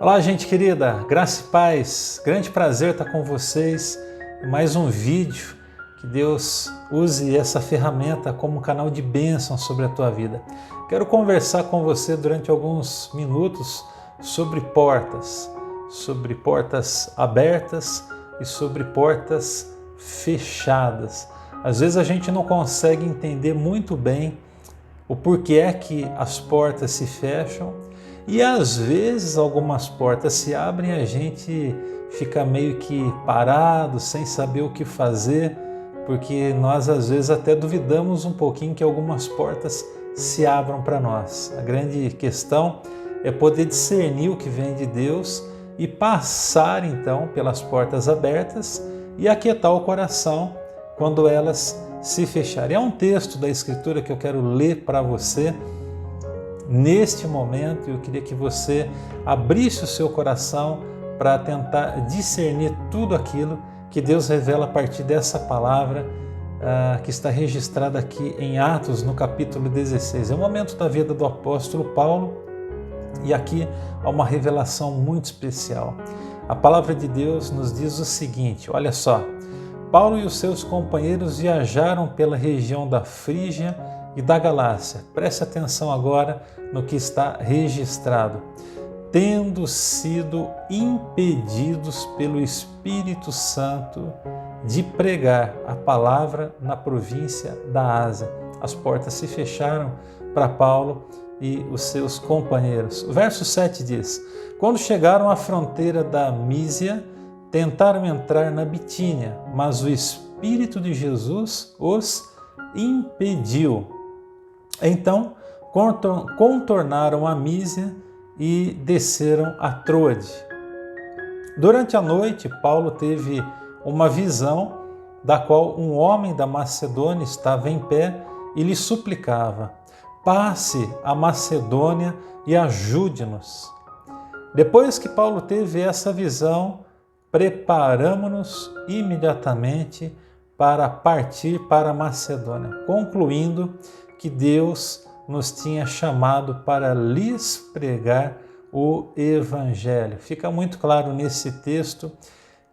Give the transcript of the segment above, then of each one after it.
Olá, gente querida, graça e paz, grande prazer estar com vocês em mais um vídeo. Que Deus use essa ferramenta como canal de bênção sobre a tua vida. Quero conversar com você durante alguns minutos sobre portas abertas e sobre portas fechadas. Às vezes a gente não consegue entender muito bem o porquê é que as portas se fecham e às vezes algumas portas se abrem e a gente fica meio que parado, sem saber o que fazer, porque nós às vezes até duvidamos um pouquinho que algumas portas se abram para nós. A grande questão é poder discernir o que vem de Deus e passar então pelas portas abertas e aquietar o coração quando elas se fecharem. É um texto da Escritura que eu quero ler para você neste momento. Eu queria que você abrisse o seu coração para tentar discernir tudo aquilo que Deus revela a partir dessa palavra que está registrada aqui em Atos, no capítulo 16. É o momento da vida do apóstolo Paulo e aqui há uma revelação muito especial. A palavra de Deus nos diz o seguinte, olha só: Paulo e os seus companheiros viajaram pela região da Frígia e da Galácia. Preste atenção agora no que está registrado. Tendo sido impedidos pelo Espírito Santo de pregar a palavra na província da Ásia. As portas se fecharam para Paulo e os seus companheiros. O verso 7 diz: quando chegaram à fronteira da Mísia, tentaram entrar na Bitínia, mas o Espírito de Jesus os impediu. Então contornaram a Mísia e desceram a Troade. Durante a noite, Paulo teve uma visão da qual um homem da Macedônia estava em pé e lhe suplicava: passe a Macedônia e ajude-nos. Depois que Paulo teve essa visão, preparamo-nos imediatamente para partir para a Macedônia, concluindo que Deus nos tinha chamado para lhes pregar o Evangelho. Fica muito claro nesse texto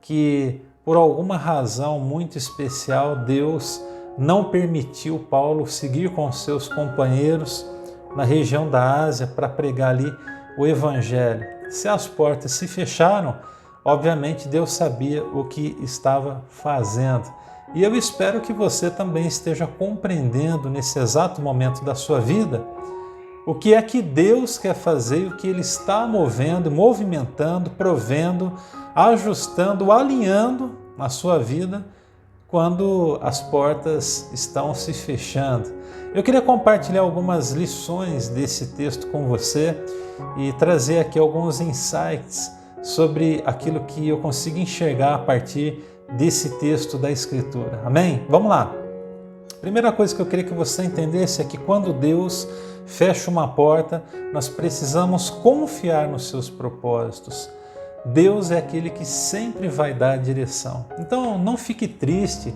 que, por alguma razão muito especial, Deus não permitiu Paulo seguir com seus companheiros na região da Ásia para pregar ali o Evangelho. Se as portas se fecharam, obviamente Deus sabia o que estava fazendo. E eu espero que você também esteja compreendendo nesse exato momento da sua vida o que é que Deus quer fazer e o que Ele está movendo, movimentando, provendo, ajustando, alinhando na sua vida quando as portas estão se fechando. Eu queria compartilhar algumas lições desse texto com você e trazer aqui alguns insights sobre aquilo que eu consigo enxergar a partir desse texto da Escritura. Amém? Vamos lá. Primeira coisa que eu queria que você entendesse é que quando Deus fecha uma porta, nós precisamos confiar nos seus propósitos. Deus é aquele que sempre vai dar a direção. Então não fique triste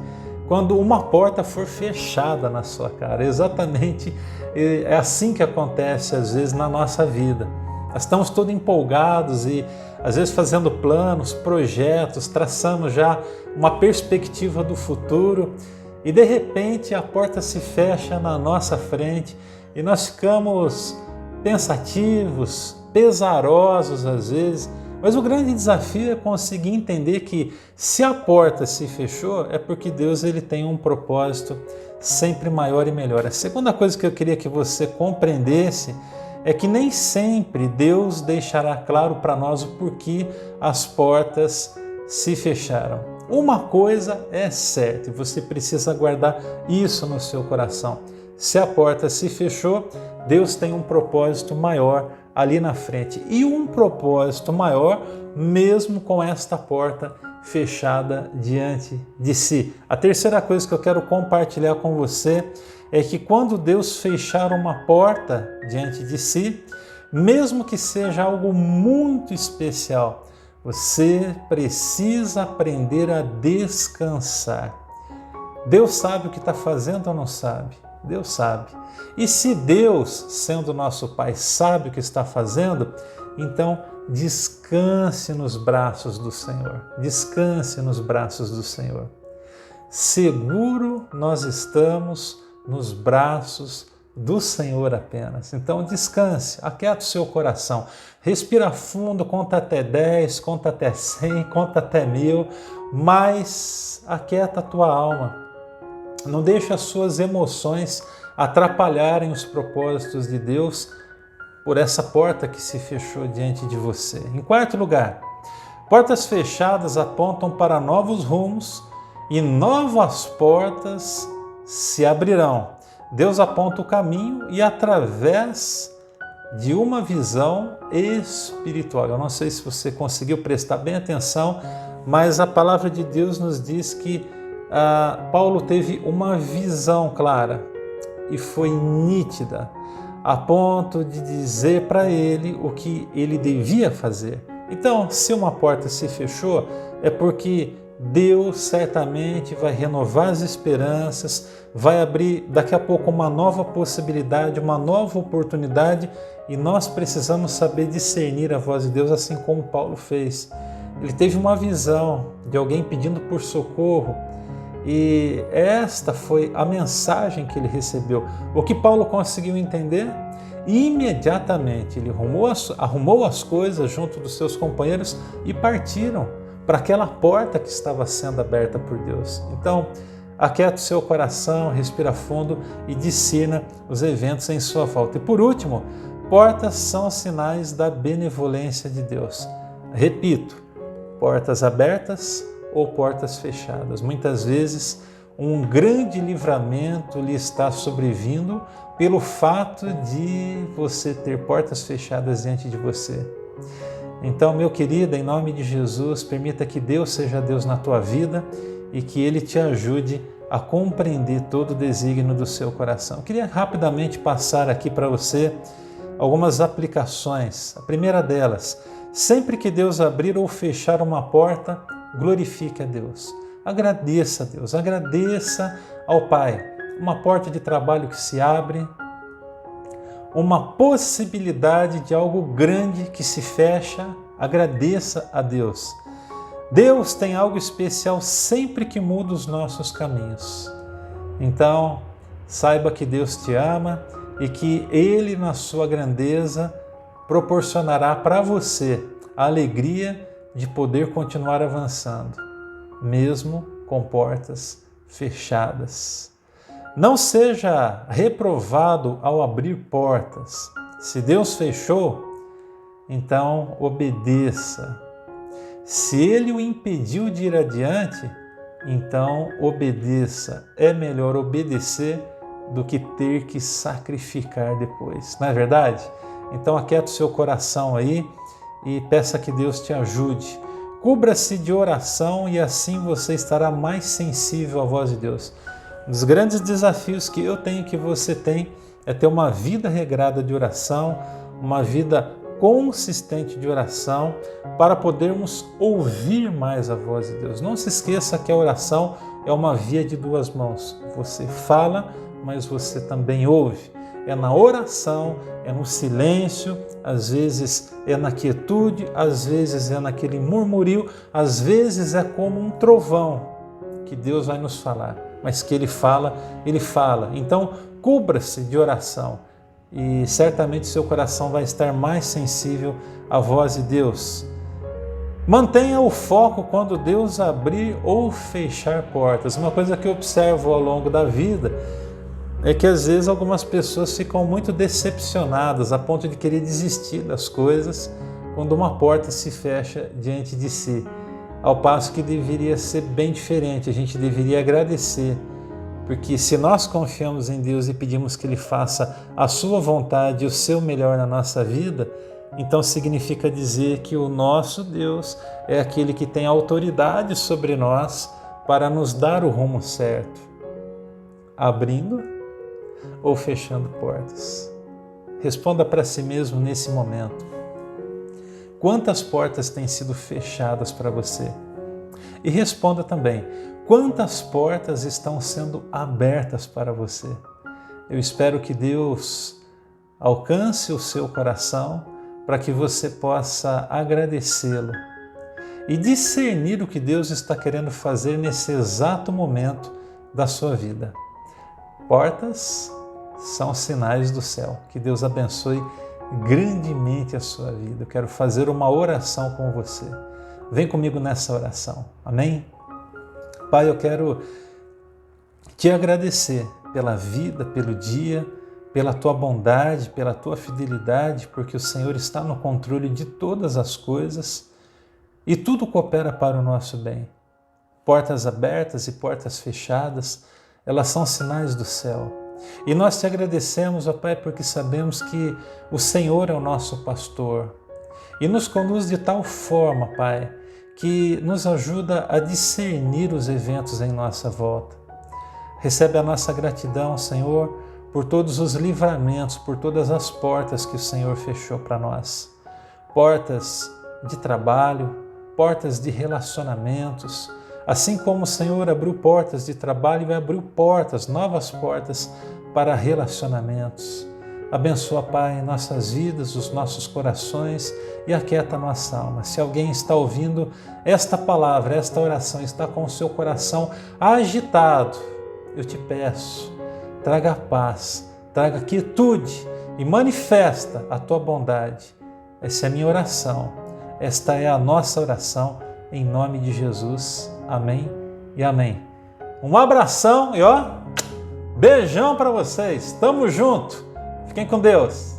quando uma porta for fechada na sua cara. Exatamente é assim que acontece às vezes na nossa vida. Nós estamos todos empolgados e às vezes fazendo planos, projetos, traçando já uma perspectiva do futuro e de repente a porta se fecha na nossa frente e nós ficamos pensativos, pesarosos às vezes, mas o grande desafio é conseguir entender que se a porta se fechou é porque Deus ele tem um propósito sempre maior e melhor. A segunda coisa que eu queria que você compreendesse é que nem sempre Deus deixará claro para nós o porquê as portas se fecharam. Uma coisa é certa, e você precisa guardar isso no seu coração. Se a porta se fechou, Deus tem um propósito maior ali na frente. E um propósito maior mesmo com esta porta fechada diante de si. A terceira coisa que eu quero compartilhar com você é que quando Deus fechar uma porta diante de si, mesmo que seja algo muito especial, você precisa aprender a descansar. Deus sabe o que está fazendo ou não sabe? Deus sabe. E se Deus, sendo nosso Pai, sabe o que está fazendo, então descanse nos braços do Senhor. Descanse nos braços do Senhor. Seguro nós estamos nos braços do Senhor apenas. Então descanse, aquieta o seu coração. Respira fundo, conta até 10, conta até 100, conta até 1000, mas aquieta a tua alma. Não deixe as suas emoções atrapalharem os propósitos de Deus por essa porta que se fechou diante de você. Em quarto lugar, portas fechadas apontam para novos rumos e novas portas se abrirão. Deus aponta o caminho e através de uma visão espiritual. Eu não sei se você conseguiu prestar bem atenção, mas a palavra de Deus nos diz que Paulo teve uma visão clara e foi nítida, a ponto de dizer para ele o que ele devia fazer. Então, se uma porta se fechou, é porque Deus certamente vai renovar as esperanças, vai abrir daqui a pouco uma nova possibilidade, uma nova oportunidade, e nós precisamos saber discernir a voz de Deus, assim como Paulo fez. Ele teve uma visão de alguém pedindo por socorro, e esta foi a mensagem que ele recebeu. O que Paulo conseguiu entender? Imediatamente ele arrumou as coisas junto dos seus companheiros e partiram para aquela porta que estava sendo aberta por Deus. Então, aquieta o seu coração, respira fundo e discirna os eventos em sua volta. E por último, portas são sinais da benevolência de Deus. Repito, portas abertas ou portas fechadas. Muitas vezes, um grande livramento lhe está sobrevindo pelo fato de você ter portas fechadas diante de você. Então, meu querido, em nome de Jesus, permita que Deus seja Deus na tua vida e que Ele te ajude a compreender todo o desígnio do seu coração. Eu queria rapidamente passar aqui para você algumas aplicações. A primeira delas, sempre que Deus abrir ou fechar uma porta, glorifique a Deus. Agradeça a Deus, agradeça ao Pai. Uma porta de trabalho que se abre, uma possibilidade de algo grande que se fecha, agradeça a Deus. Deus tem algo especial sempre que muda os nossos caminhos. Então, saiba que Deus te ama e que Ele, na sua grandeza, proporcionará para você a alegria de poder continuar avançando, mesmo com portas fechadas. Não seja reprovado ao abrir portas. Se Deus fechou, então obedeça. Se Ele o impediu de ir adiante, então obedeça. É melhor obedecer do que ter que sacrificar depois. Não é verdade? Então aquieta o seu coração aí e peça que Deus te ajude. Cubra-se de oração e assim você estará mais sensível à voz de Deus. Um dos grandes desafios que eu tenho, que você tem, é ter uma vida regrada de oração, uma vida consistente de oração, para podermos ouvir mais a voz de Deus. Não se esqueça que a oração é uma via de duas mãos. Você fala, mas você também ouve. É na oração, é no silêncio, às vezes é na quietude, às vezes é naquele murmurio, às vezes é como um trovão que Deus vai nos falar. Mas que Ele fala, Ele fala. Então, cubra-se de oração e certamente seu coração vai estar mais sensível à voz de Deus. Mantenha o foco quando Deus abrir ou fechar portas. Uma coisa que eu observo ao longo da vida é que às vezes algumas pessoas ficam muito decepcionadas a ponto de querer desistir das coisas quando uma porta se fecha diante de si. Ao passo que deveria ser bem diferente, a gente deveria agradecer, porque se nós confiamos em Deus e pedimos que Ele faça a sua vontade e o seu melhor na nossa vida, então significa dizer que o nosso Deus é aquele que tem autoridade sobre nós para nos dar o rumo certo, abrindo ou fechando portas. Responda para si mesmo nesse momento. Quantas portas têm sido fechadas para você? E responda também, quantas portas estão sendo abertas para você? Eu espero que Deus alcance o seu coração para que você possa agradecê-lo e discernir o que Deus está querendo fazer nesse exato momento da sua vida. Portas são sinais do céu. Que Deus abençoe grandemente a sua vida. Eu quero fazer uma oração com você. Vem comigo nessa oração. Amém? Pai, eu quero te agradecer pela vida, pelo dia, pela tua bondade, pela tua fidelidade, porque o Senhor está no controle de todas as coisas e tudo coopera para o nosso bem. Portas abertas e portas fechadas, elas são sinais do céu. E nós te agradecemos, ó Pai, porque sabemos que o Senhor é o nosso pastor e nos conduz de tal forma, Pai, que nos ajuda a discernir os eventos em nossa volta. Recebe a nossa gratidão, Senhor, por todos os livramentos, por todas as portas que o Senhor fechou para nós. Portas de trabalho, portas de relacionamentos. Assim como o Senhor abriu portas de trabalho e abriu portas, novas portas para relacionamentos. Abençoa, Pai, nossas vidas, os nossos corações e aquieta a nossa alma. Se alguém está ouvindo esta palavra, esta oração, está com o seu coração agitado, eu te peço, traga paz, traga quietude e manifesta a tua bondade. Essa é a minha oração, esta é a nossa oração, em nome de Jesus. Amém e amém. Um abração e beijão para vocês. Tamo junto. Fiquem com Deus.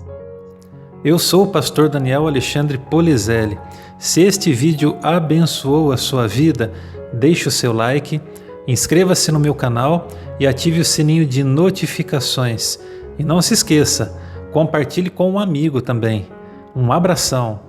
Eu sou o pastor Daniel Alexandre Polizelli. Se este vídeo abençoou a sua vida, deixe o seu like, inscreva-se no meu canal e ative o sininho de notificações. E não se esqueça, compartilhe com um amigo também. Um abração.